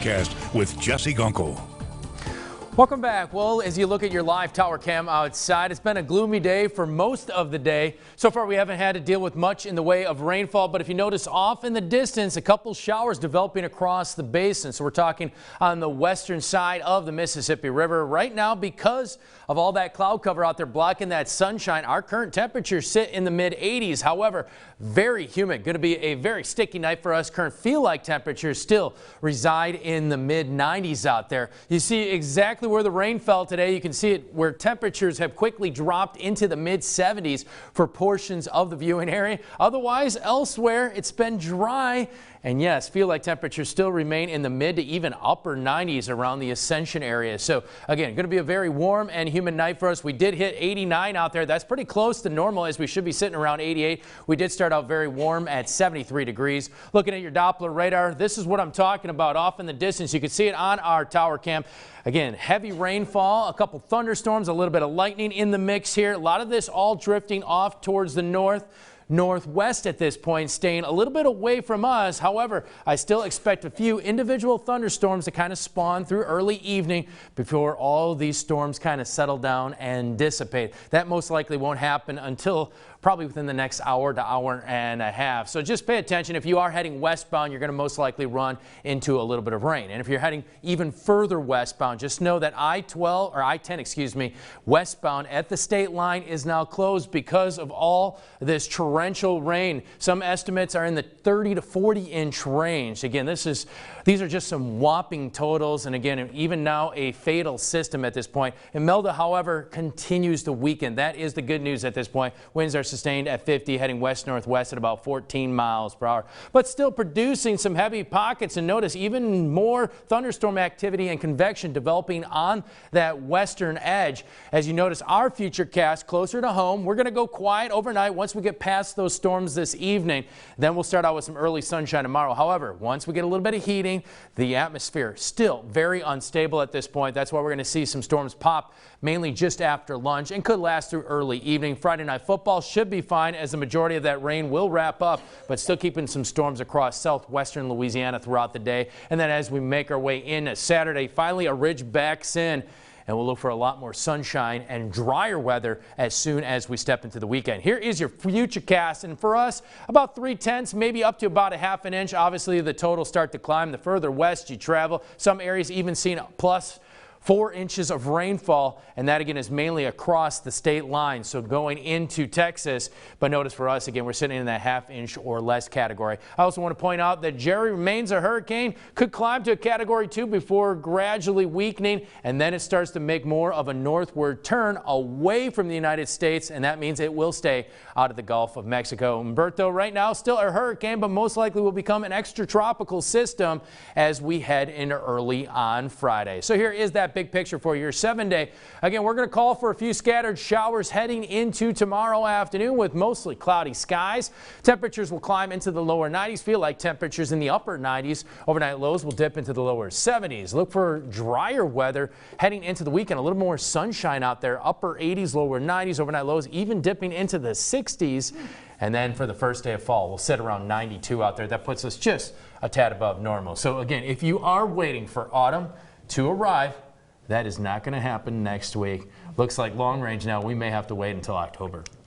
Weathercast with Jesse Gunkel. Welcome back. Well, as you look at your live tower cam outside, it's been a gloomy day for most of the day. So far, we haven't had to deal with much in the way of rainfall, but if you notice off in the distance, a couple showers developing across the basin. So we're talking on the western side of the Mississippi River. Right now, because of all that cloud cover out there blocking that sunshine, our current temperatures sit in the mid 80s. However, very humid. Going to be a very sticky night for us. Current feel-like temperatures still reside in the mid 90s out there. You see exactly where the rain fell today. You can see it where temperatures have quickly dropped into the mid 70s for portions of the viewing area. Otherwise, elsewhere, it's been dry. And yes, feel like temperatures still remain in the mid to even upper 90s around the Ascension area. So again, going to be a very warm and humid night for us. We did hit 89 out there. That's pretty close to normal, as we should be sitting around 88. We did start out very warm at 73 degrees. Looking at your Doppler radar, this is what I'm talking about off in the distance. You can see it on our tower cam. Again, heavy rainfall, a couple thunderstorms, a little bit of lightning in the mix here. A lot of this all drifting off towards the northwest at this point, staying a little bit away from us. However, I still expect a few individual thunderstorms to kind of spawn through early evening before all these storms kind of settle down and dissipate. That most likely won't happen until probably within the next hour to hour and a half. So just pay attention. If you are heading westbound, you're going to most likely run into a little bit of rain. And if you're heading even further westbound, just know that I-10, westbound at the state line is now closed because of all this torrential rain. Some estimates are in the 30 to 40 inch range. Again, these are just some whopping totals. And again, even now a fatal system at this point. Imelda, however, continues to weaken. That is the good news at this point. Winds are sustained at 50, heading west-northwest at about 14 miles per hour, but still producing some heavy pockets. And notice even more thunderstorm activity and convection developing on that western edge. As you notice our FUTURECAST closer to home, we're going to go quiet overnight once we get past those storms this evening. Then we'll start out with some early sunshine tomorrow. However, once we get a little bit of heating, the atmosphere still very unstable at this point. That's why we're going to see some storms pop mainly just after lunch and could last through early evening. Friday night football should be fine, as the majority of that rain will wrap up, but still keeping some storms across southwestern Louisiana throughout the day. And then as we make our way into Saturday, finally a ridge backs in, and we'll look for a lot more sunshine and drier weather as soon as we step into the weekend. Here is your FUTURECAST, and for us, about 3/10, maybe up to about a half an inch. Obviously, the totals start to climb the further west you travel. Some areas even seeing plus 4 inches of rainfall, and that again is mainly across the state line, so going into Texas. But notice for us, again, we're sitting in that half-inch or less category. I also want to point out that Jerry remains a hurricane, could climb to a category 2 before gradually weakening, and then it starts to make more of a northward turn away from the United States, and that means it will stay out of the Gulf of Mexico. Humberto right now still a hurricane, but most likely will become an extratropical system as we head into early on Friday. So here is that big picture for your 7-day. Again, we're going to call for a few scattered showers heading into tomorrow afternoon with mostly cloudy skies. Temperatures will climb into the lower 90s. Feel like temperatures in the upper 90s. Overnight lows will dip into the lower 70s. Look for drier weather heading into the weekend. A little more sunshine out there. Upper 80s, lower 90s. Overnight lows even dipping into the 60s. And then for the first day of fall, we'll sit around 92 out there. That puts us just a tad above normal. So again, if you are waiting for autumn to arrive, that is not going to happen next week. Looks like long range now, we may have to wait until October.